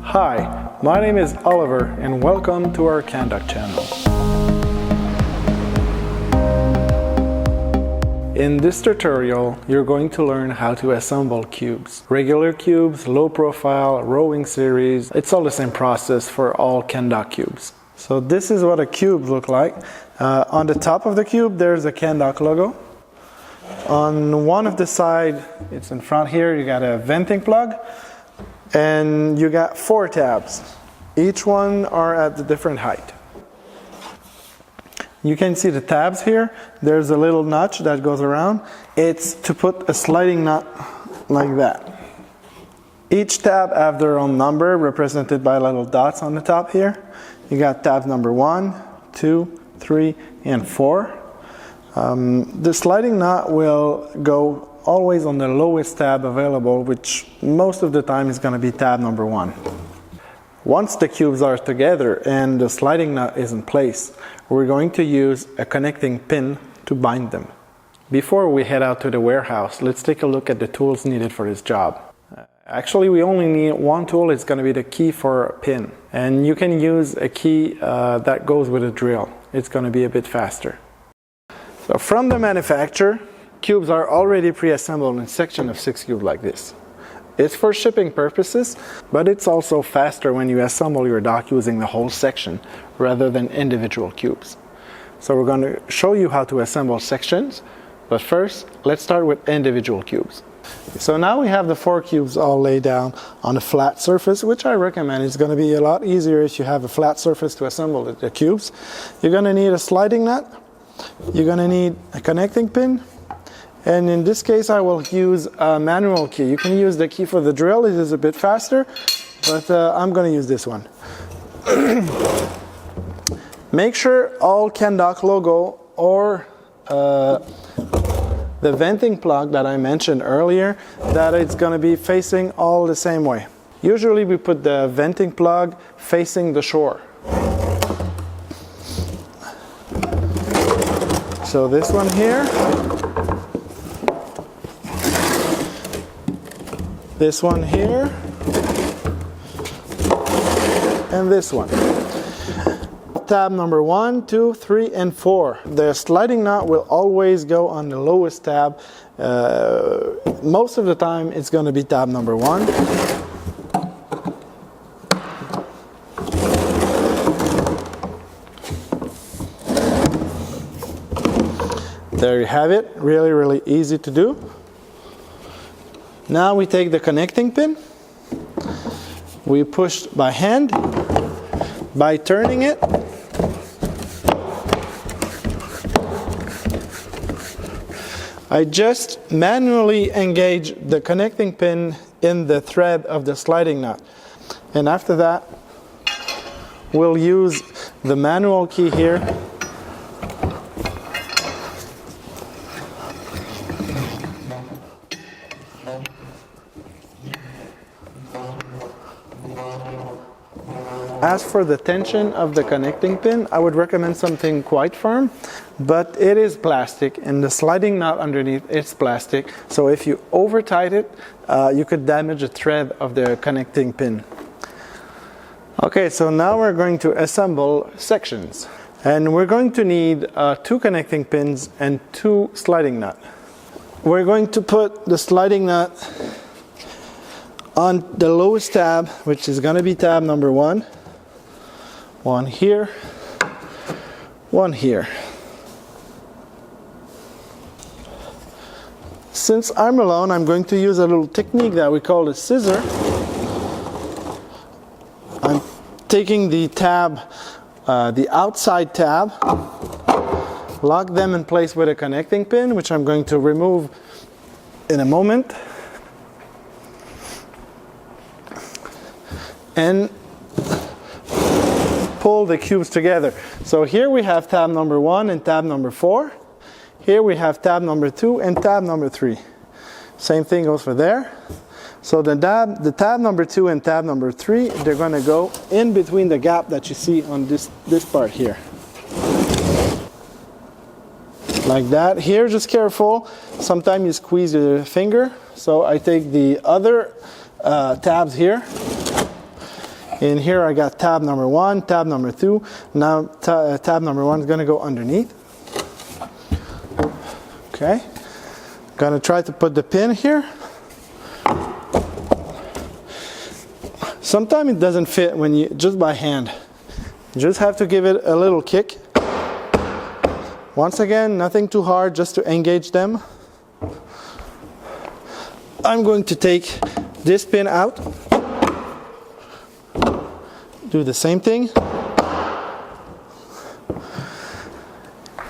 Hi, my name is Oliver and welcome to our Untitled channel. In this tutorial, you're going to learn how to assemble cubes. Regular cubes, low profile, rowing series, it's all the same process for all Untitled cubes. So this is what a cube looks like. On the top of the cube, there's a Untitled logo. On one of the side, it's in front here, you got a venting plug. And you got 4 tabs. Each one are at a different height. You can see the tabs here. There's a little notch that goes around. It's to put a sliding nut like that. Each tab have their own number represented by little dots on the top here. You got tab number 1, 2, 3, and 4. The sliding nut will go always on the lowest tab available, which most of the time is going to be tab number 1. Once the cubes are together and the sliding nut is in place, we're going to use a connecting pin to bind them. Before we head out to the warehouse, let's take a look at the tools needed for this job. Actually, we only need one tool. It's going to be the key for a pin. And you can use a key that goes with a drill. It's going to be a bit faster. So from the manufacturer, cubes are already pre-assembled in sections of 6 cubes like this. It's for shipping purposes, but it's also faster when you assemble your dock using the whole section rather than individual cubes. So we're going to show you how to assemble sections, but first let's start with individual cubes. So now we have the 4 cubes all laid down on a flat surface, which I recommend. It's going to be a lot easier if you have a flat surface to assemble the cubes. You're going to need a sliding nut, you're going to need a connecting pin, and in this case I will use a manual key. You can use the key for the drill, it is a bit faster, but I'm going to use this one. Make sure all Untitled logo or the venting plug that I mentioned earlier, that it's going to be facing all the same way. Usually we put the venting plug facing the shore. So this one here, this one here, and this one. Tab number 1, 2, 3, and 4. The sliding nut will always go on the lowest tab. Most of the time it's going to be tab number 1. There you have it. Really easy to do. Now we take the connecting pin, we push by hand, by turning it, I just manually engage the connecting pin in the thread of the sliding nut, and after that we'll use the manual key here As for the tension of the connecting pin, I would recommend something quite firm, but it is plastic and the sliding nut underneath it's plastic, so if you over tight it, you could damage the thread of the connecting pin. Okay, so now we're going to assemble sections, and we're going to need 2 connecting pins and 2 sliding nuts. We're going to put the sliding nut on the lowest tab, which is going to be tab number 1. One here, one here. Since I'm alone, I'm going to use a little technique that we call a scissor. I'm taking the tab, the outside tab, lock them in place with a connecting pin, which I'm going to remove in a moment. And pull the cubes together. So here we have tab number 1 and tab number 4. Here we have tab number 2 and tab number 3. Same thing goes for there. So the tab number 2 and tab number 3, they're going to go in between the gap that you see on this part here. Like that. Here, just careful. Sometimes you squeeze your finger. So I take the other tabs here In here I got tab number 1, tab number 2. Now tab number 1 is going to go underneath. Okay. Going to try to put the pin here. Sometimes it doesn't fit when you just by hand. You just have to give it a little kick. Once again, nothing too hard, just to engage them. I'm going to take this pin out. Do the same thing.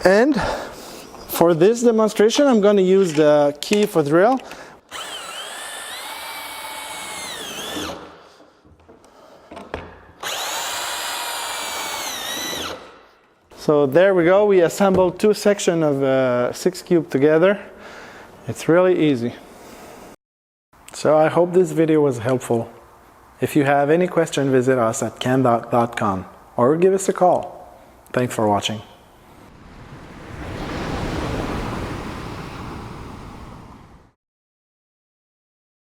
And for this demonstration, I'm going to use the key for drill. So there we go, we assembled 2 sections of 6 cube together. It's really easy. So I hope this video was helpful. If you have any question, visit us at candoc.com or give us a call. Thanks for watching.